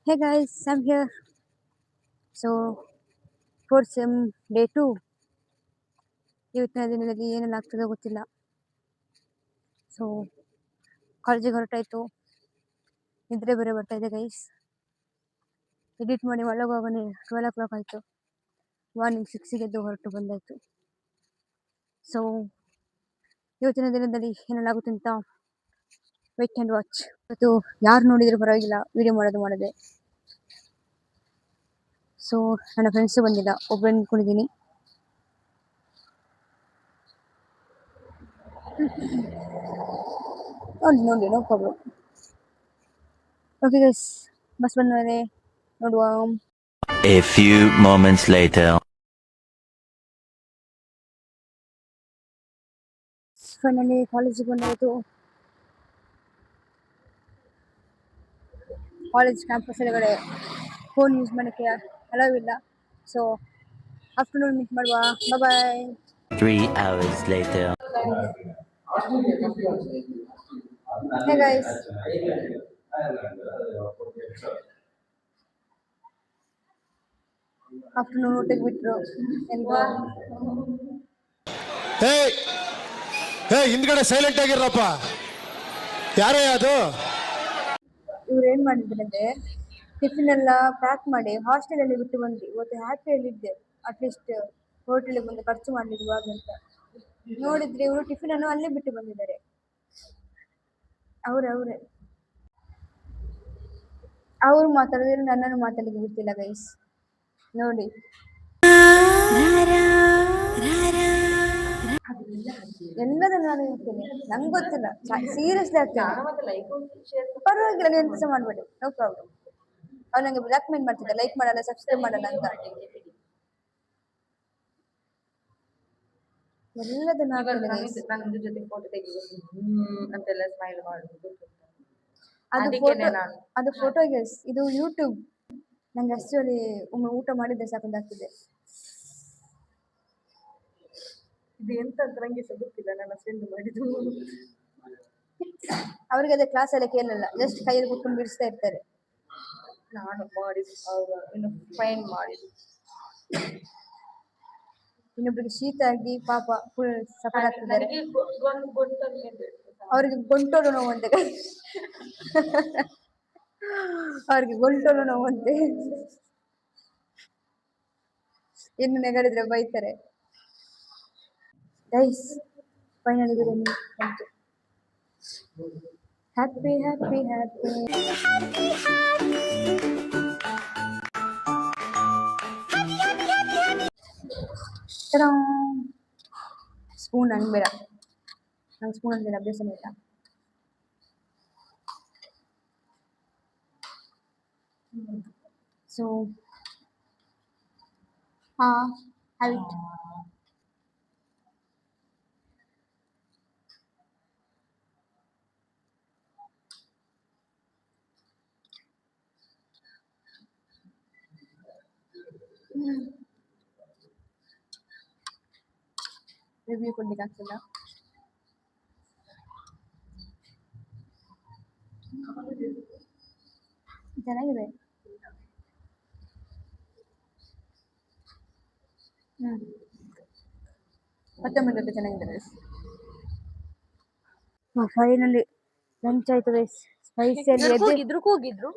Hey guys, I'm here. So, for sem day 2, ಇವತ್ತಿನ ದಿನದಲ್ಲಿ ಏನೆಲ್ಲ ಆಗ್ತದೋ ಗೊತ್ತಿಲ್ಲ. ಸೊ, ಕಾಲೇಜಿಗೆ ಹೊರಟಾಯ್ತು. ನಿದ್ರೆ ಬೇರೆ ಬರ್ತಾ ಇದೆ ಗೈಸ್. ಎಡಿಟ್ ಮಾಡಿ ಒಳಗೋಗನೆ 12 o'clock ಆಯಿತು. ಮಾರ್ನಿಂಗ್ 6ಗೆ ಎದ್ದು ಹೊರಟು ಬಂದಾಯಿತು. ಸೊ, ಇವತ್ತಿನ ದಿನದಲ್ಲಿ ಏನೆಲ್ಲ ಆಗುತ್ತೆ ಅಂತ ವೇಟ್ ಆ್ಯಂಡ್ ವಾಚ್. ಇವತ್ತು ಯಾರು ನೋಡಿದ್ರು ಪರವಾಗಿಲ್ಲ, ವಿಡಿಯೋ ಮಾಡಿದೆ. ಸೊ, ನನ್ನ ಫ್ರೆಂಡ್ಸು ಬಂದಿಲ್ಲ, ಒಬ್ಬರು ನಿಂತ್ಕೊಂಡಿದ್ದೀನಿ. ನೋಡಿ no problem. Okay guys, bus ಬಂದ್ಮೇಲೆ ನೋಡುವ. A few moments later. Finally ಕಾಲೇಜಿಗೆ ಬಂದಾಯಿತು. ಕಾಲೇಜ್ ಕ್ಯಾಂಪಸ್ ಒಳಗಡೆ ಫೋನ್ ಯೂಸ್ ಮಾಡೋಕ್ಕೆ ಅಲವ್ ಇಲ್ಲ. ಸೊ ಆಫ್ಟರ್ನೂನ್ ಮೀಟ್ ಮಾಡುವ. Bye. 3 hours later. Hey guys, afternoon ಊಟಕ್ಕೆ ಬಿಟ್ರು. ಹಿಂದ್ಗಡೆ ಸೈಲೆಂಟ್ ಆಗಿರಪ್ಪ. ಯಾರೇ ಅದು? ಇವ್ರು ಏನ್ ಮಾಡಿದ್ರಂದ್ರೆ ಟಿಫಿನ್ ಎಲ್ಲ ಪ್ಯಾಕ್ ಮಾಡಿ ಹಾಸ್ಟೆಲಲ್ಲಿ ಬಿಟ್ಟು ಬಂದ್ವಿ. ಇವತ್ತು ಹ್ಯಾಪಿಯಲ್ಲಿದ್ದೆ, ಅಟ್ಲೀಸ್ಟ್ ಹೋಟೆಲಿಗೆ ಬಂದು ಖರ್ಚು ಮಾಡಲಿರುವಾಗ ಅಂತ. ನೋಡಿದ್ರೆ ಇವರು ಟಿಫಿನ್ ಅನ್ನು ಅಲ್ಲೇ ಬಿಟ್ಟು ಬಂದಿದ್ದಾರೆ. ಅವ್ರೆ ಅವ್ರು ಮಾತಾಡಿದ್ರೆ ನನ್ನನ್ನು ಮಾತಾಡಲಿಕ್ಕೆ ಬಿಡ್ತಿಲ್ಲ ಗೈಸ್. ನೋಡಿ, ಎಲ್ಲದನ್ನು ನಾನು ಹೇಳ್ತೇನೆ, ನಂಗೆ ಗೊತ್ತಿಲ್ಲ, ಸೀರಿಯಸ್ಲಿ ಆಗ್ತೇನೆ. ಪರವಾಗಿಲ್ಲ, ನೀವು ಎಂತ ಮಾಡ್ಬೇಡಿ, ನೋ ಪ್ರಾಬ್ಲಮ್. ಅವ್ರು ನಂಗೆ ಬ್ಲಾಕ್ ಮೇಲ್ ಮಾಡ್ತಿದ್ದೆ, ಲೈಕ್ ಮಾಡಲ್ಲ, ಸಬ್ಸ್ಕ್ರೈಬ್ ಮಾಡಲ್ಲ ಅಂತ. ಎಲ್ಲದನ್ನು ಅದು ಫೋಟೋ ಗೈಸ್, ಇದು ಯೂಟ್ಯೂಬ್. ನಂಗೆ ಅಷ್ಟರಲ್ಲಿ ಒಮ್ಮೆ ಊಟ ಮಾಡಿದ್ರೆ ಸಾಕೊಂಡಾಗ್ತಿದೆ. ಇದು ಎಂತ ಅಂತ ನಂಗೆ ಸಹ ಗೊತ್ತಿಲ್ಲ, ನನ್ನ ಫ್ರೆಂಡ್ ಮಾಡಿದ್ದು. ಅವ್ರಿಗೆ ಅದೇ ಕ್ಲಾಸ್ ಎಲ್ಲ ಕೇಳಲ್ಲ, ಜಸ್ಟ್ ಕೈಯಲ್ಲಿ ಕೂತ್ಕೊಂಡು ಬಿಡಿಸ್ತಾ ಇರ್ತಾರೆ. ನಾನು ಮಾಡಿದ್ದು ಇನ್ನು ಫೈನ್ ಮಾಡಿದ್ದು. ಇನ್ನೊಬ್ರಿಗೆ ಶೀತ ಆಗಿ ಪಾಪ ಫುಲ್ ಸಫರ್ ಆಗ್ತಿದ್ದಾರೆ. ಅವ್ರಿಗೆ ಗಂಟಲು ನೋವಂತೆ, ಅವ್ರಿಗೆ ಗಂಟಲು ನೋವಂತೆ. ಇನ್ನು ನೆಗಡಿದ್ರೆ ಬೈತಾರೆ. ಗೈಸ್, ಫೈನಲಿ ಬಿರಿಯಾನಿ ಬಂತು. Happy happy happy. ಸ್ಪೂನ್ ಅನ್ಬೇಡ, ನಂಗೆ ಸ್ಪೂನ್ ಅಂದ್ರೆ ಅಭ್ಯಾಸನೇ ಇಲ್ಲ. So have it. ರಿವ್ಯೂ ಕೊಡ್ಲಿಕ್ಕೆ ಆಗ್ತಿಲ್ಲ. ಚೆನ್ನಾಗಿದೆ. ಮತ್ತೆ ಚೆನ್ನಾಗಿದೆ. ಫೈನಲಿ ಲಂಚ್ ಆಯ್ತು ಗೈಸ್. ಸ್ಪೈಸಿಯಲ್ಲಿ ಹೋಗಿದ್ರು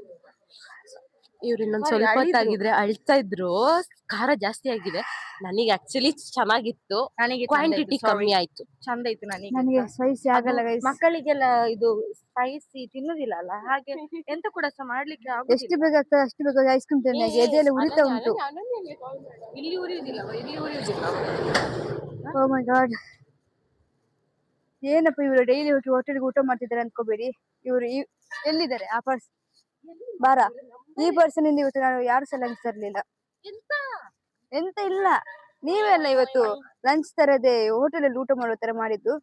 ಇವ್ರು ಇನ್ನೊಂದ್ ಸ್ವಲ್ಪ ಹೊತ್ತಾಗಿದ್ರೆ ಅಳ್ತಾ ಇದ್ರು. ಖಾರ ಜಾಸ್ತಿ ಆಗಿದೆ. ನನಗೆ ಆಕ್ಚುಲಿ ಚೆನ್ನಾಗಿತ್ತು, ನನಗೆ ಕ್ವಾಂಟಿಟಿ ಕಮ್ಮಿ ಆಯ್ತು. ಚಂದ ಇತ್ತು. ನನಗೆ ಸ್ಪೈಸಿ ಆಗಲ್ಲ ಗೈಸ್. ಮಕ್ಕಳಿಗೆಲ್ಲ ಇದು ಸ್ಪೈಸಿ ತಿನ್ನುದಿಲ್ಲ ಅಲ್ಲ, ಹಾಗೆ ಎಂತ ಕೂಡ ಸಹ ಮಾಡ್ಲಿಕ್ಕೆ ಎಷ್ಟು ಬೇಗ ಆಗ್ತದೆ ಅಷ್ಟು ಬೇಗ ಐಸ್ ಕ್ರೀಮ್ ತಿಂದ ಎದೆಯಲ್ಲಿ ಉರಿತಾ ಉಂಟು. ಇಲ್ಲಿ ಉರಿಯುದಿಲ್ಲ. ಓ ಮೈ ಗಾಡ್, ಏನಪ್ಪ ಇವರು ಡೈಲಿ ಹೋಗಿ ಹೋಟೆಲ್ಗೆ ಊಟ ಮಾಡ್ತಿದ್ದಾರೆ ಅನ್ಕೋಬೇಡಿ. ಇವರು ಎಲ್ಲಿದ್ದಾರೆ ಆ ಪರ್ಸನ್? ಬಾರ, ಈ ಪರ್ಸನ್ ಇಂದ ಇವತ್ತು ನಾನು ಯಾರು ಸಹ ಲಂಚ್ ತರಲಿಲ್ಲ. ಎಂತ ಇಲ್ಲ, ನೀವೇ ಅಲ್ಲ ಇವತ್ತು ಲಂಚ್ ತರದೆ ಹೋಟೆಲಲ್ಲಿ ಊಟ ಮಾಡೋ ತರ ಮಾಡಿದ್ದು.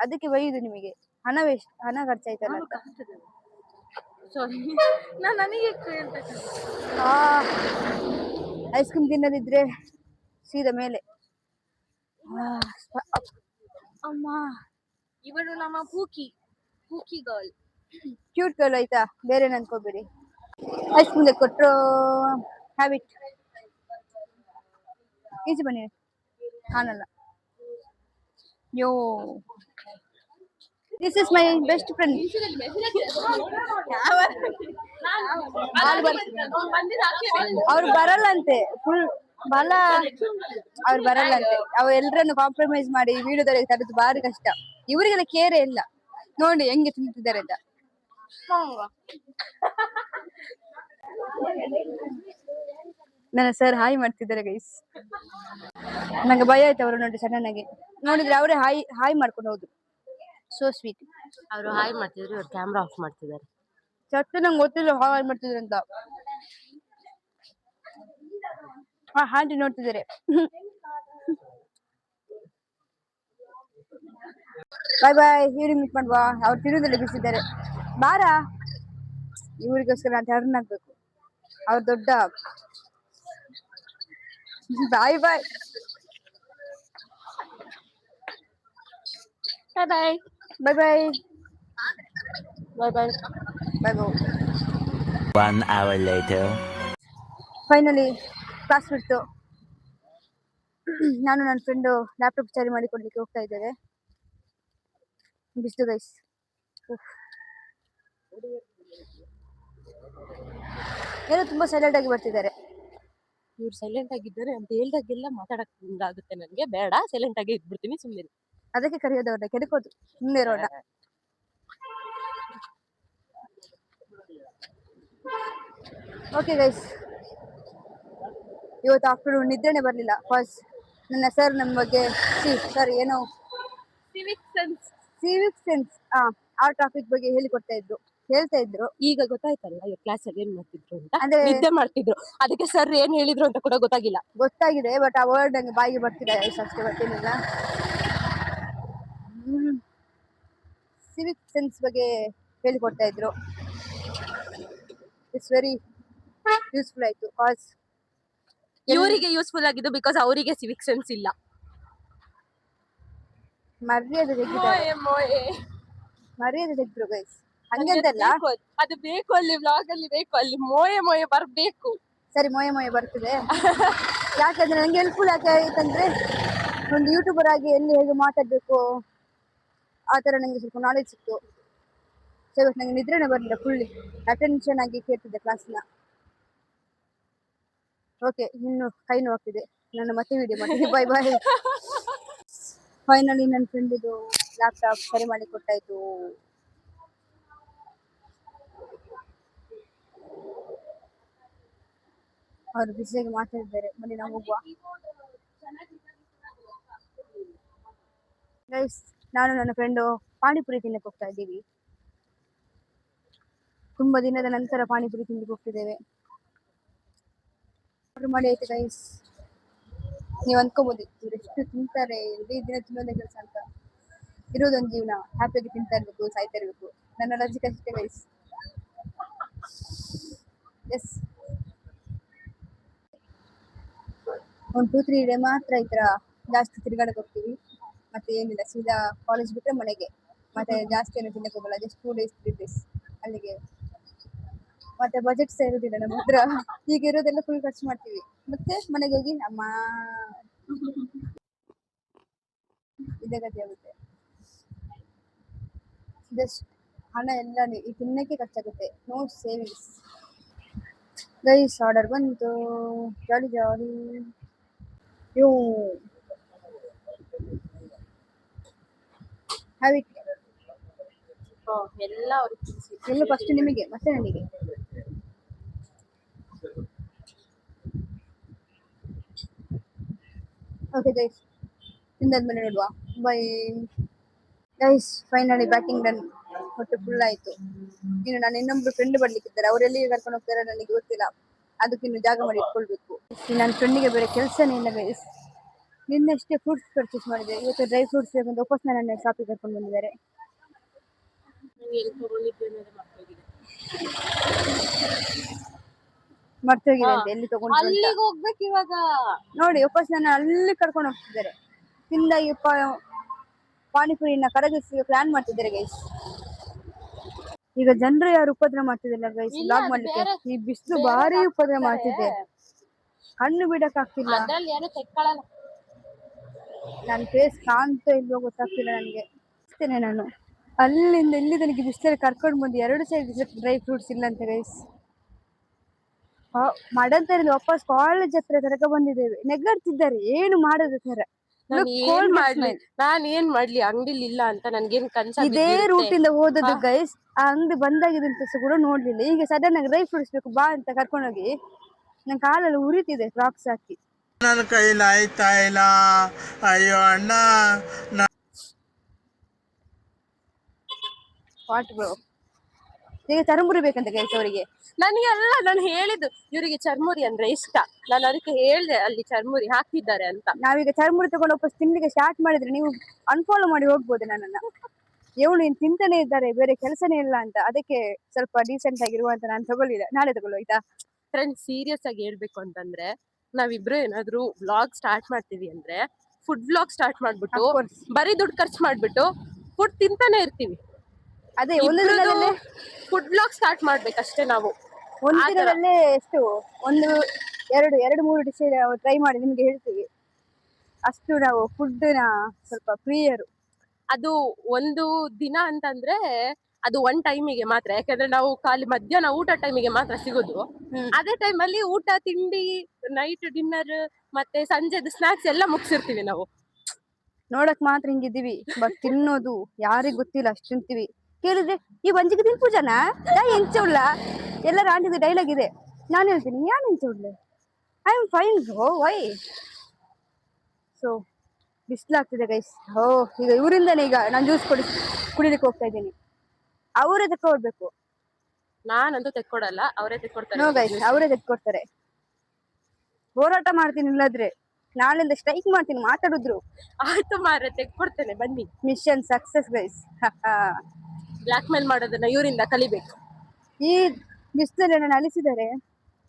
ಅದಕ್ಕೆ ಬೈದು ನಿಮಗೆ ಹಣ ಖರ್ಚಾಯ್ತಲ್ಲ ಅಂತ. ಐಸ್ ಕ್ರೀಮ್ ತಿನ್ನದಿದ್ರೆ ಸೀದಾ ಮೇಲೆ. ಅಮ್ಮ, ಇವಳು ನಮ್ಮ ಪೂಕಿ ಗರ್ಲ್, ಕ್ಯೂಟ್ ಗರ್ಲ್ ಆಯ್ತಾ, ಬೇರೆ ಅನ್ಕೋಬೇಡಿ. ಎಷ್ಟು ಮುಂದೆ ಕೊಟ್ಟರು ಹ್ಯಾಬಿಟ್ ಈಚೆ ಬನ್ನಿ ಕಾಣಲ್ಲ ಯೋ this is my best friend ಅವ್ರು ಬರಲ್ಲಂತೆ ಫುಲ್ ಬಲ ಅವ್ರು ಬರಲ್ಲಂತೆ ಅವ್ ಎಲ್ರನ್ನು ಕಾಂಪ್ರಮೈಸ್ ಮಾಡಿ ವಿಡಿಯೋದಲ್ಲಿ ತರದು ಬಾರಿ ಕಷ್ಟ ಇವರಿಗೆಲ್ಲ ಕೇರೆ ಇಲ್ಲ ನೋಡಿ ಹೆಂಗೆ ತಿಂತಿದ್ದಾರೆ ಅಂತ ನನ್ನ ಸರ್ ಹಾಯ್ ಮಾಡ್ತಿದ್ದಾರೆ ಗೈಸ್ ನಂಗೆ ಭಯ ಆಯ್ತು ಅವರು ನೋಡಿ ಸಡನ್ ಆಗಿ ನೋಡಿದ್ರೆ ಅವರೇ ಹಾಯ್ ಹಾಯ್ ಮಾಡ್ಕೊಂಡು ಹೋದ್ರು ಸೋ ಸ್ವೀಟ್ ಅವರು ಹಾಯ್ ಮಾಡ್ತಿದ್ರು ಇವ್ರು ಕ್ಯಾಮ್ರಾ ಆಫ್ ಮಾಡ್ತಿದ್ದಾರೆ ಚಟ್ಟು ನಂಗೆ ಗೊತ್ತಿಲ್ಲ ಹಾಯ್ ಮಾಡ್ತಿದ್ರು ಅಂತ ಹಾಂಟಿ ನೋಡ್ತಿದ್ದಾರೆ ಬಾಯ್ ಬಾಯ್ ಇವ್ರಿಗೆ ಮೀಟ್ ಮಾಡುವ ಅವ್ರು ತಿರುವುದಲ್ಲಿ ಬಿಸಿದ್ದಾರೆ ಬಾರ ಇವ್ರಿಗೋಸ್ಕರ ನಾನು ಟರ್ನ್ ಆಗ್ಬೇಕು ಅವ್ರ ದೊಡ್ಡ ಬಾಯ್ ಬಾಯ್ ಬಾಯ್ ಬಾಯ್ ಬಾಯ್ ಬಾಯ್ ಬಾಯ್ ಬಾಯ್ ಬಾಯ್ 1 hour later. ಫೈನಲಿ ಕ್ಲಾಸ್ ಬಿಡ್ತು ನಾನು ನನ್ನ ಫ್ರೆಂಡು ಲ್ಯಾಪ್ಟಾಪ್ ಚಾರಿ ಮಾಡಿಕೊಡ್ಲಿಕ್ಕೆ ಹೋಗ್ತಾ ಇದ್ದೇವೆ ಬಿಸ್ತು ಗೈಸ್ ಏನೋ ತುಂಬಾ ಸೈಲೆಂಟ್ ಆಗಿ ಬರ್ತಿದ್ದಾರೆ ಇವ್ರು ಸೈಲೆಂಟ್ ಆಗಿದ್ದಾರೆ ಅಂತ ಹೇಳ್ದಾಗೆಲ್ಲ ಮಾತಾಡಕ್ ಆಗುತ್ತೆ ನನ್ಗೆ ಬೇಡ ಸೈಲೆಂಟ್ ಆಗಿ ಇದ್ಬಿಡ್ತೀನಿ ಸುಮ್ಮನೆ ಅದಕ್ಕೆ ಕರೆಯೋದವ್ರನ್ನ ಕೆಡಕೋದು ಸುಮ್ಮನೆ ಇರೋಣ ಓಕೆ ಗೈಸ್ ಇವತ್ತು ಆಫ್ಟರ್ನೂನ್ ನಿದ್ರೆನೆ ಬರಲಿಲ್ಲ ಫಸ್ಟ್ ನನ್ನ ಸರ್ ನಮ್ಮ ಬಗ್ಗೆ ಸರ್ ಏನೋ ಸಿವಿಕ್ ಸೆನ್ಸ್ ಆ ಟಾಪಿಕ್ ಬಗ್ಗೆ ಹೇಳ್ತಾ ಇದ್ರು ಈಗ ಗೊತ್ತಾಯ್ತಲ್ಲ ಇವ್ರು ಕ್ಲಾಸ್ ಅಲ್ಲಿ ಏನ್ ಮಾಡ್ತಿದ್ರು ಅಂತ ಅಂದ್ರೆ ನಿದ್ದೆ ಮಾಡ್ತಿದ್ರು ಅದಕ್ಕೆ ಸರ್ ಏನ್ ಹೇಳಿದ್ರು ಅಂತ ಕೂಡ ಗೊತ್ತಾಗಿಲ್ಲ ಗೊತ್ತಾಗಿದೆ ಬಟ್ ಆ ವರ್ಡ್ ನಂಗೆ ಬಾಯಿಗೆ ಬರ್ತಿಲ್ಲ ಅಷ್ಟೇ ಗೊತ್ತೇನಿಲ್ಲ ಸಿವಿಕ್ ಸೆನ್ಸ್ ಬಗ್ಗೆ ಹೇಳಿಕೊಡ್ತಾ ಇದ್ರು ಇಟ್ಸ್ ವೆರಿ ಯೂಸ್ಫುಲ್ ಆಯ್ತು ಕಾಸ್ ಇವರಿಗೆ ಯೂಸ್ಫುಲ್ ಆಗಿದ್ದು ಬಿಕಾಸ್ ಅವರಿಗೆ ಸಿವಿಕ್ ಸೆನ್ಸ್ ಇಲ್ಲ ಮರ್ಯಾದೆ ತೆಗೆದ್ರು ಗೈಸ್ ಹಂಗಂತಲ್ಲ ಅದು ಬೇಕು ಅಲ್ಲಿ ವ್ಲಾಗ್ ಅಲ್ಲಿ ಬೇಕು ಅಲ್ಲಿ ಮೋಯೆ ಬರ್ಬೇಕು ಸರಿ ಮೊಯೆ ಬರ್ತದೆ ಯಾಕಂದ್ರೆ ನಂಗೆ ಹೆಲ್ಪ್ಫುಲ್ ಯಾಕೆ ಆಯ್ತಂದ್ರೆ ಒಂದು ಯೂಟ್ಯೂಬರ್ ಆಗಿ ಎಲ್ಲಿ ಹೇಗೆ ಮಾತಾಡ್ಬೇಕು ಆ ತರ ನಂಗೆ ಸ್ವಲ್ಪ ನಾಲೆಜ್ ಸಿಕ್ತು ಸೊ ಇವತ್ತು ನಂಗೆ ನಿದ್ರೆನೇ ಬರಲಿಲ್ಲ ಫುಲ್ಲಿ ಅಟೆನ್ಷನ್ ಆಗಿ ಕೇಳ್ತಿದ್ದೆ ಕ್ಲಾಸ್ನ ಓಕೆ ಇನ್ನು ಕೈ ನೋವಾಗ್ತಿದೆ ನಾನು ಮತ್ತೆ ವಿಡಿಯೋ ಮಾಡ್ತೀನಿ ಬಾಯ್ ಬಾಯ್ ಫೈನಲಿ ನನ್ನ ಫ್ರೆಂಡಿದು ಲ್ಯಾಪ್ಟಾಪ್ ಸರಿ ಮಾಡಿ ಕೊಟ್ಟಾಯ್ತು ಅವರು ಬಿಸಿಯಾಗಿ ಮಾತಾಡಿದ್ದಾರೆ ಬನ್ನಿ ನಾವು ಹೋಗುವ ಗೈಸ್ ನಾನು ನನ್ನ ಫ್ರೆಂಡು ಪಾನಿಪುರಿ ತಿನ್ನಕ್ಕೆ ಹೋಗ್ತಾ ಇದ್ದೀವಿ ತುಂಬಾ ದಿನದ ನಂತರ ಪಾನಿಪುರಿ ತಿಂದಿಗೆ ಹೋಗ್ತಿದ್ದೇವೆ ಆರ್ಡರ್ ಮಾಡಿ ಆಯ್ತು ಗೈಸ್ ನೀವು ಅಂದ್ಕೋಬಹುದು ಇವ್ರು ಎಷ್ಟು ತಿಂತಾರೆ ಇಡೀ ದಿನ ತಿನ್ನೋದೇ ಕೆಲಸ ಅಂತ ಇರೋದೊಂದು ಜೀವನ ಹ್ಯಾಪಿಯಾಗಿ ತಿಂತಾ ಇರ್ಬೇಕು ಸಾಯ್ತಾ ಇರ್ಬೇಕು ನನ್ನ ಲಾಜಿಕ್ ಅಷ್ಟೇ ಗೈಸ್ ಎಸ್ 1-2-3 ಡೇ ಮಾತ್ರ ಈ ತರ ಜಾಸ್ತಿ ತಿರುಗಾಡಕ್ಕೆ ಹೋಗ್ತೀವಿ ಮತ್ತೆ ಏನಿಲ್ಲ ಸೀದಾ ಕಾಲೇಜ್ ಬಿಟ್ಟರೆ ಮನೆಗೆ ಮತ್ತೆ ಜಾಸ್ತಿ ಏನು ತಿನ್ನಕ್ಕೆ ಹೋಗಲ್ಲ ಜಸ್ಟ್ 2 days 3 days ಅಲ್ಲಿಗೆ ಮತ್ತೆ ಬಜೆಟ್ ಸಹ ಇರೋದಿಲ್ಲ ನಮ್ಮ ಹತ್ರ ಈಗ ಇರೋದೆಲ್ಲ ಫುಲ್ ಖರ್ಚು ಮಾಡ್ತೀವಿ ಮತ್ತೆ ಮನೆಗೆ ಹೋಗಿ ಅಮ್ಮ ಇದೇ ಗತಿ ಆಗುತ್ತೆ ಜಸ್ಟ್ ಹಣ ಎಲ್ಲ ಈ ತಿನ್ನಕ್ಕೆ ಖರ್ಚಾಗುತ್ತೆ ನೋ ಸೇವಿಂಗ್ಸ್ ಗೈಸ್ ಆರ್ಡರ್ ಬಂತು ಜಾಲಿ ಜಾಲಿ ಯೋ ಹ್ಯಾವ್ ಇಟ್ ಎಲ್ಲ ಎಲ್ಲ ಫಸ್ಟ್ ನಿಮಗೆ ಮತ್ತೆ ನನಗೆ ಓಕೆ ಗೈಸ್ ತಿಂದಾದ್ಮೇಲೆ ನೋಡುವ bye guys finally batting done ಹೊಟ್ಟೆ ಫುಲ್ ಆಯ್ತು ಇನ್ನು ನಾನು ಇನ್ನೊಬ್ರು ಫ್ರೆಂಡ್ ಬರ್ಲಿಕ್ಕಿದ್ದಾರೆ ಅವರೆಲ್ಲಿ ಕರ್ಕೊಂಡು ಹೋಗ್ತಾರೆ ನನಗೆ ಗೊತ್ತಿಲ್ಲ ಅದಕ್ಕೆ ಇನ್ನು ಜಾಗ ಮಾಡಿ ಇಟ್ಕೊಳ್ಬೇಕು ನನ್ನ ಫ್ರೆಂಡಿಗೆ ಬೇರೆ ಕೆಲಸನೇ ಇಲ್ಲ ಗೈಸ್ ನಿನ್ನಷ್ಟೇ ಫ್ರೂಟ್ಸ್ ಪರ್ಚೇಸ್ ಮಾಡಿದೆ ಇವತ್ತು ಡ್ರೈ ಫ್ರೂಟ್ಸ್ ಬೇಕಂತ ವಾಪಸ್ ನನ್ನ ಶಾಪಿಗೆ ಕರ್ಕೊಂಡು ಬಂದಿದ್ದಾರೆ ಮರ್ತೋಗಿದೆ ಅಂತ ಎಲ್ಲಿ ತಗೊಂಡು ಅಲ್ಲಿಗೆ ಹೋಗ್ಬೇಕು ಇವಾಗ ನೋಡಿ ವಾಪಸ್ ನನ್ನ ಅಲ್ಲಿ ಕರ್ಕೊಂಡು ಹೋಗ್ತಿದ್ದಾರೆ ತಿಂದಾಗಿ ಪಾನಿಪುರಿನ ಕರಗಿಸಿ ಪ್ಲಾನ್ ಮಾಡ್ತಿದ್ದಾರೆ ಗೈಸ್ ಈಗ ಜನರು ಯಾರು ಉಪದ್ರ ಮಾಡ್ತಿದಿಲ್ಲ ಗೈಸ್ ಲಾಗ್ ಮಾಡ್ಲಿಕ್ಕೆ. ಈ ಬಿಸಿಲು ಭಾರಿ ಉಪದ್ರ ಮಾಡ್ತಿದೆ, ಕಣ್ಣು ಬಿಡಕ್ ಆಗ್ತಿಲ್ಲ. ನನ್ ಫೇಸ್ ಕಾಣ್ತಾ ಇಲ್ವೋ ಗೊತ್ತಾಗ್ತಿಲ್ಲ ನನಗೆ. ಅಷ್ಟೇನೆ ನಾನು ಅಲ್ಲಿಂದ ಇಲ್ಲಿ ತನಕ ಬಿಸಿಲಲ್ಲಿ ಕರ್ಕೊಂಡು ಬಂದು 2 ಸೈಡ್ ಡ್ರೈ ಫ್ರೂಟ್ಸ್ ಇಲ್ಲ ಅಂತ ಗೈಸ್. ಮಡಂತರಿಂದ ವಾಪಸ್ ಕಾಲೇಜ್ ಹತ್ರ ತನಕ ಬಂದಿದ್ದೇವೆ. ನೆಗ್ಗಾಡ್ತಿದ್ದಾರೆ ಏನು ಮಾಡೋದು ತರ. ನಾನ್ ಏನ್ ಮಾಡ್ಲಿ ಅಂಗಡಿಲಿ ಇಲ್ಲ ಅಂತ ನನ್ಗೇನ್ ಇದೇ ರೂಟ್ ಇಂದ ಹೋದದ್ದು ಗೈಸ್. ಆ ಅಂಗಡಿ ಬಂದಾಗಿದೆ ಅಂತ ಕೂಡ ನೋಡ್ಲಿಲ್ಲ. ಈಗ ಸಡನ್ ಆಗಿ ಡ್ರೈ ಫ್ರೂಟ್ಸ್ ಬೇಕು ಬಾ ಅಂತ ಕರ್ಕೊಂಡೋಗಿ ನನ್ ಕಾಲೆಲ್ಲ ಉರಿತಿದೆ ಫ್ರಾಕ್ಸ್ ಹಾಕಿ. ನನ್ನ ಕೈಲಿ ಆಯ್ತಾ ಇಲ್ಲ, ಅಯ್ಯೋ ಅಣ್ಣ. ವಾಟ್ ಬ್ರೋ, ಈಗ ಚರ್ಮುರಿ ಬೇಕಂತ ಗೈಸ್ ಅವರಿಗೆ. ನನಗೆಲ್ಲ ನಾನು ಹೇಳಿದ್ದು ಇವರಿಗೆ ಚರ್ಮುರಿ ಅಂದ್ರೆ ಇಷ್ಟ. ನಾನು ಅದಕ್ಕೆ ಹೇಳ್ದೆ ಅಲ್ಲಿ ಚರ್ಮುರಿ ಹಾಕಿದ್ದಾರೆ ಅಂತ. ನಾವೀಗ ಚರ್ಮುರಿ ತಗೊಂಡು ವಾಪಸ್ ತಿನ್ಲಿಕ್ಕೆ ಸ್ಟಾರ್ಟ್ ಮಾಡಿದ್ರೆ ನೀವು ಅನ್ಫಾಲೋ ಮಾಡಿ ಹೋಗ್ಬೋದು ನನ್ನನ್ನ. ಇವಳು ಇನ್ ತಿಂತಾನೆ ಇದ್ದಾರೆ, ಬೇರೆ ಕೆಲಸನೇ ಇಲ್ಲ ಅಂತ. ಅದಕ್ಕೆ ಸ್ವಲ್ಪ ಡೀಸೆಂಟ್ ಆಗಿರುವ ಅಂತ ನಾನು ತಗೊಳ್ಳಿಲ್ಲ. ನಾಳೆ ತಗೊಳ್ಳು ಆಯ್ತಾ ಫ್ರೆಂಡ್ಸ್. ಸೀರಿಯಸ್ ಆಗಿ ಹೇಳ್ಬೇಕು ಅಂತಂದ್ರೆ ನಾವಿಬ್ರು ಏನಾದ್ರು ವ್ಲಾಗ್ ಸ್ಟಾರ್ಟ್ ಮಾಡ್ತೀವಿ ಅಂದ್ರೆ ಫುಡ್ ವ್ಲಾಗ್ ಸ್ಟಾರ್ಟ್ ಮಾಡ್ಬಿಟ್ಟು ಬರೀ ದುಡ್ಡು ಖರ್ಚು ಮಾಡ್ಬಿಟ್ಟು ಫುಡ್ ತಿಂತಾನೆ ಇರ್ತೀವಿ. ಅದೇ ಒಂದು ದಿನದಲ್ಲೇ ಫುಡ್ ವ್ಲಾಗ್ ಸ್ಟಾರ್ಟ್ ಮಾಡ್ಬೇಕಷ್ಟೇ ನಾವು. ಒಂದು ದಿನದಲ್ಲೇ ಎಷ್ಟು 1-2-3 ಡಿಶ್ ಟ್ರೈ ಮಾಡಿ ನಿಮ್ಗೆ ಹೇಳ್ತೀವಿ. ಅಷ್ಟು ನಾವು ಫುಡ್ ನ ಸ್ವಲ್ಪ ಪ್ರಿಯರು. ಅದು ಒಂದು ದಿನ ಅಂತಂದ್ರೆ ಅದು ಒನ್ ಟೈಮಿಗೆ ಮಾತ್ರ. ಯಾಕಂದ್ರೆ ನಾವು ಖಾಲಿ ಮಧ್ಯಾಹ್ನ ಊಟ ಟೈಮಿಗೆ ಮಾತ್ರ ಸಿಗೋದು. ಅದೇ ಟೈಮಲ್ಲಿ ಊಟ ತಿಂಡಿ ನೈಟ್ ಡಿನ್ನರ್ ಮತ್ತೆ ಸಂಜೆದು ಸ್ನಾಕ್ಸ್ ಎಲ್ಲ ಮುಗಿಸಿರ್ತೀವಿ ನಾವು. ನೋಡಕ್ ಮಾತ್ರ ಹಿಂಗಿದ್ದೀವಿ, ಬಟ್ ತಿನ್ನೋದು ಯಾರಿಗ್ ಗೊತ್ತಿಲ್ಲ ಅಷ್ಟು ತಿಂತೀವಿ. ಕೇಳಿದ್ರೆ ಈ ಬಂಜಿಗೆ ತಿನ್ ಪೂಜಾನಾ ಎಂಚ ಉಳ್ಳ ಎಲ್ಲರ ಆಂಟಿದು ಡೈಲಾಗ್ ಇದೆ. ನಾನು ಹೇಳ್ತೀನಿ ಯಾನ್ ಎಂಚ ಉಳ್ಳೆ, ಐ ಆಮ್ ಫೈನ್ ಬ್ರೋ ವೈ. ಸೊ ಬಿಸಿಲಾಗ್ತಿದೆ ಗೈಸ್. ಈಗ ಇವರಿಂದಾನೆ ಈಗ ನಾನು ಜ್ಯೂಸ್ ಕುಡಿಲಿಕ್ಕೆ ಹೋಗ್ತಾ ಇದ್ದೀನಿ. ಅವರೇ ತೆಕ್ಕೊಡ್ಬೇಕು, ನಾನಂತೂ ತೆಕ್ಕೊಡಲ್ಲ, ಅವರೇ ತೆಕ್ಕೊಡ್ತಾರೆ. ನೋ ಗೈಸ್, ಅವರೇ ತೆಕ್ಕೊಡ್ತಾರೆ. ಹೋರಾಟ ಮಾಡ್ತೀನಿ, ಇಲ್ಲಾದ್ರೆ ನಾಳೆಯಿಂದ ಸ್ಟ್ರೈಕ್ ಮಾಡ್ತೀನಿ. ಮಾತಾಡಿದ್ರು ಆಯ್ತು ಮಾರ್ರೆ, ತೆಕ್ಕೊಡ್ತೇನೆ ಬನ್ನಿ. Mission success guys. Blackmail ಮಾಡೋದನ್ನ ಇವರಿಂದ ಕಲಿಬೇಕು. ಈ ಬಿಸಿಲಲ್ಲಿ ನಾನು ಅಲಿಸಿದ್ದಾರೆ.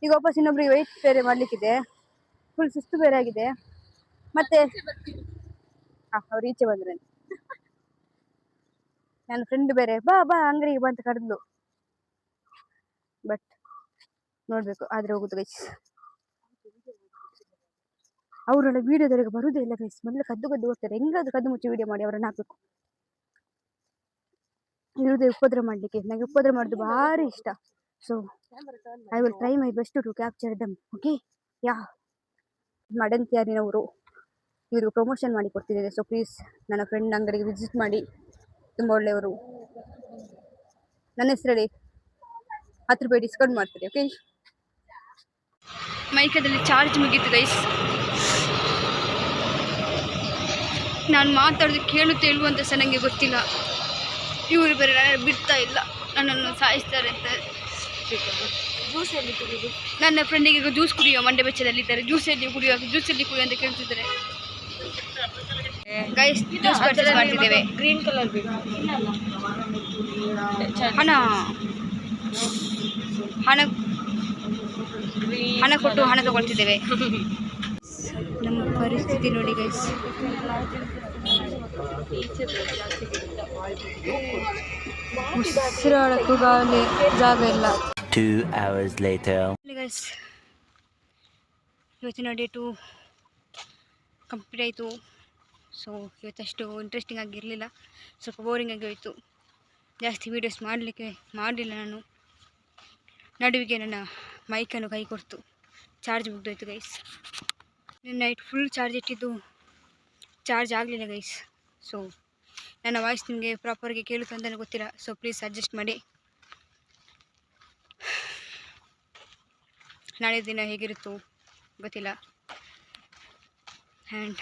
ಈಗ ವಾಪಸ್ ಇನ್ನೊಬ್ರಿಗೆ ವೆಯ್ಟ್ ಬೇರೆ ಮಾಡ್ಲಿಕ್ಕಿದೆ. ಫುಲ್ ಸುಸ್ತು ಬೇರೆ ಆಗಿದೆ. ಮತ್ತೆ ಅವ್ರು ಈಚೆ ಬಂದ್ರೆ ನನ್ನ ಫ್ರೆಂಡ್ ಬೇರೆ ಬಾ ಬಾ ಅಂಗಡಿಗೆ ಬಾ ಅಂತ ಕರೆದ್ಲು. ಬಟ್ ನೋಡ್ಬೇಕು ಆದ್ರೆ ಹೋಗುದು ಗೈಸ್. ಅವರೆಲ್ಲ ವಿಡಿಯೋದವರೆಗೆ ಬರುದೇ ಇಲ್ಲ ಗೈಸ್. ಮೊದಲು ಕದ್ದು ಹೋಗ್ತಾರೆ. ಹೆಂಗಾದ್ರು ಕದ್ದು ಮುಚ್ಚಿ ವಿಡಿಯೋ ಮಾಡಿ ಅವರನ್ನ ಹಾಕ್ಬೇಕು. ಇರುದೇ ಉಪದ್ರ ಮಾಡ್ಲಿಕ್ಕೆ. ನನಗೆ ಉಪದ್ರ ಮಾಡೋದು ಭಾರಿ ಇಷ್ಟ. So I will try my best to capture them. Okay ಯಾ ಮಡಂತಿಯಾರಿನವರು ಇವ್ರಿಗೆ ಪ್ರಮೋಷನ್ ಮಾಡಿ ಕೊಡ್ತಿದ್ದಾರೆ. ಸೊ ಪ್ಲೀಸ್ ನನ್ನ ಫ್ರೆಂಡ್ ಅಂಗಡಿಗೆ ವಿಸಿಟ್ ಮಾಡಿ, ತುಂಬ ಒಳ್ಳೆಯವರು. ನನ್ನ ಹೆಸರಲ್ಲಿ 10 ರೂಪಾಯಿ ಡಿಸ್ಕೌಂಟ್ ಮಾಡ್ತಾರೆ. ಓಕೆ. ಮೈಕದಲ್ಲಿ ಚಾರ್ಜ್ ಮುಗೀತು ಗೈಸ್. ನಾನು ಮಾತಾಡೋದು ಕೇಳುತ್ತೆ ಇಲ್ವ ಅಂತ ಸಹ ನನಗೆ ಗೊತ್ತಿಲ್ಲ. ಇವರು ಬೇರೆ ಬಿಡ್ತಾ ಇಲ್ಲ, ನನ್ನನ್ನು ಸಾಯಿಸ್ತಾರೆ ಅಂತ. ನನ್ನ ಫ್ರೆಂಡಿಗೆ ಈಗ ಜ್ಯೂಸ್ ಕುಡಿಯೋ ಮಂಡೆ ಬೆಚ್ಚದಲ್ಲಿದ್ದಾರೆ. ಜ್ಯೂಸಲ್ಲಿ ಕುಡಿಯೋ ಅಂತ ಕೇಳ್ತಿದ್ದಾರೆ ಗೈಸ್. ಜ್ಯೂಸ್ ಪರ್ಚೇಸ್ ಮಾಡ್ತಿದ್ದೇವೆ. ಗ್ರೀನ್ ಕಲರ್ ಬೇಕು. ಹಣ ಕೊಟ್ಟು ಹಣ ತಗೊಳ್ತಿದ್ದೇವೆ. ನಮ್ಮ ಪರಿಸ್ಥಿತಿ ನೋಡಿ ಗೈಸ್. ಉಸಿರಾಡಕ್ಕೂ ಜಾಗ ಇಲ್ಲ. 2 hours later. ಗೈಸ್ ಇವತ್ತಿನ ಡೇ 2 ಕಂಪ್ಲೀಟ್ ಆಯಿತು. ಸೊ ಇವತ್ತಷ್ಟು ಇಂಟ್ರೆಸ್ಟಿಂಗ್ ಆಗಿರಲಿಲ್ಲ, ಸ್ವಲ್ಪ ಬೋರಿಂಗ್ ಆಗಿ ಹೋಯಿತು. ಜಾಸ್ತಿ ವೀಡಿಯೋಸ್ ಮಾಡಲಿಲ್ಲ ನಾನು. ನಡುವಿಗೆ ನನ್ನ ಮೈಕನ್ನು ಕೈ ಕೊಡ್ತು, ಚಾರ್ಜ್ ಮುಗ್ದೋಯ್ತು ಗೈಸ್. ನೈಟ್ ಫುಲ್ ಚಾರ್ಜ್ ಇಟ್ಟಿದ್ದು ಚಾರ್ಜ್ ಆಗಲಿಲ್ಲ ಗೈಸ್. ಸೊ ನನ್ನ ವಾಯ್ಸ್ ನಿಮಗೆ ಪ್ರಾಪರ್ಗೆ ಕೇಳುತ್ತೆ ಅಂತಲೇ ಗೊತ್ತಿಲ್ಲ. ಸೊ ಪ್ಲೀಸ್ ಅಡ್ಜಸ್ಟ್ ಮಾಡಿ. ನಾಳೆ ದಿನ ಹೇಗಿರುತ್ತೋ ಗೊತ್ತಿಲ್ಲ. ಆ್ಯಂಡ್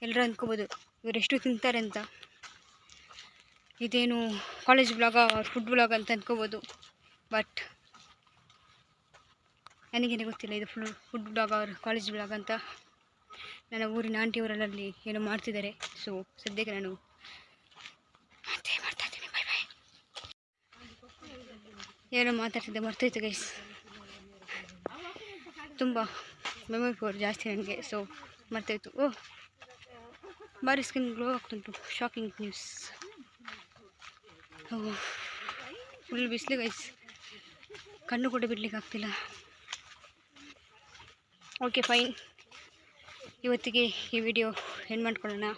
ಎಲ್ಲರೂ ಅಂದ್ಕೋಬೋದು ಇವರೆಷ್ಟು ತಿಂತಾರೆ ಅಂತ. ಇದೇನು ಕಾಲೇಜ್ ಬ್ಲಾಗ ಫುಡ್ ಬ್ಲಾಗ್ ಅಂತ ಅಂದ್ಕೋಬೋದು. ಬಟ್ ನನಗೇನೆ ಗೊತ್ತಿಲ್ಲ ಇದು ಫುಡ್ ಬ್ಲಾಗ್ ಅವ್ರ ಕಾಲೇಜ್ ಬ್ಲಾಗ್ ಅಂತ. ನನ್ನ ಊರಿನ ಆಂಟಿಯವರಲ್ಲಿ ಏನೋ ಮಾಡ್ತಿದ್ದಾರೆ. ಸೊ ಸದ್ಯಕ್ಕೆ ನಾನು ಮತ್ತೆ ಮಾಡ್ತಾ ಇದ್ದೀನಿ. Bye bye. ಏನೋ ಮಾತಾಡ್ತಿದ್ದೆ ಮರ್ತೋಯ್ತು ಗೈಸ್. ತುಂಬ ಮೆಮೊರಿ ಪವರ್ ಜಾಸ್ತಿ ನನಗೆ. ಸೊ ಮರ್ತೋಯ್ತು. ಓಹ್ ಭಾರಿ ಸ್ಕಿನ್ ಗ್ಲೋ ಆಗ್ತುಂಟು. Shocking news. ಫುಲ್ ಬಿಸಿಲು ಗೈಸ್, ಕಣ್ಣು ಕೂಡ ಬಿಡ್ಲಿಕ್ಕೆ ಆಗ್ತಿಲ್ಲ. ಓಕೆ ಫೈನ್, ಇವತ್ತಿಗೆ ಈ ವಿಡಿಯೋ ಎಂಡ್ ಮಾಡ್ಕೊಳ್ಳೋಣ.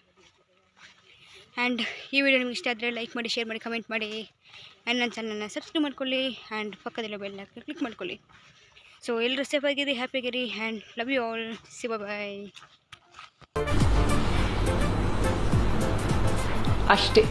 ಆ್ಯಂಡ್ ಈ ವಿಡಿಯೋ ನಿಮ್ಗೆ ಇಷ್ಟ ಆದರೆ ಲೈಕ್ ಮಾಡಿ, ಶೇರ್ ಮಾಡಿ, ಕಮೆಂಟ್ ಮಾಡಿ. ಆ್ಯಂಡ್ ನನ್ನ ಚಾನಲ್ನ ಸಬ್ಸ್ಕ್ರೈಬ್ ಮಾಡ್ಕೊಳ್ಳಿ. ಆ್ಯಂಡ್ ಪಕ್ಕದಲ್ಲಿರೋ ಬೆಲ್ ಕ್ಲಿಕ್ ಮಾಡ್ಕೊಳ್ಳಿ. ಸೊ ಎಲ್ಲರೂ ಸೇಫ್ ಆಗಿರಿ, ಹ್ಯಾಪಿ ಆಗಿರಿ. And love you all. See bye. ಅಷ್ಟೇ.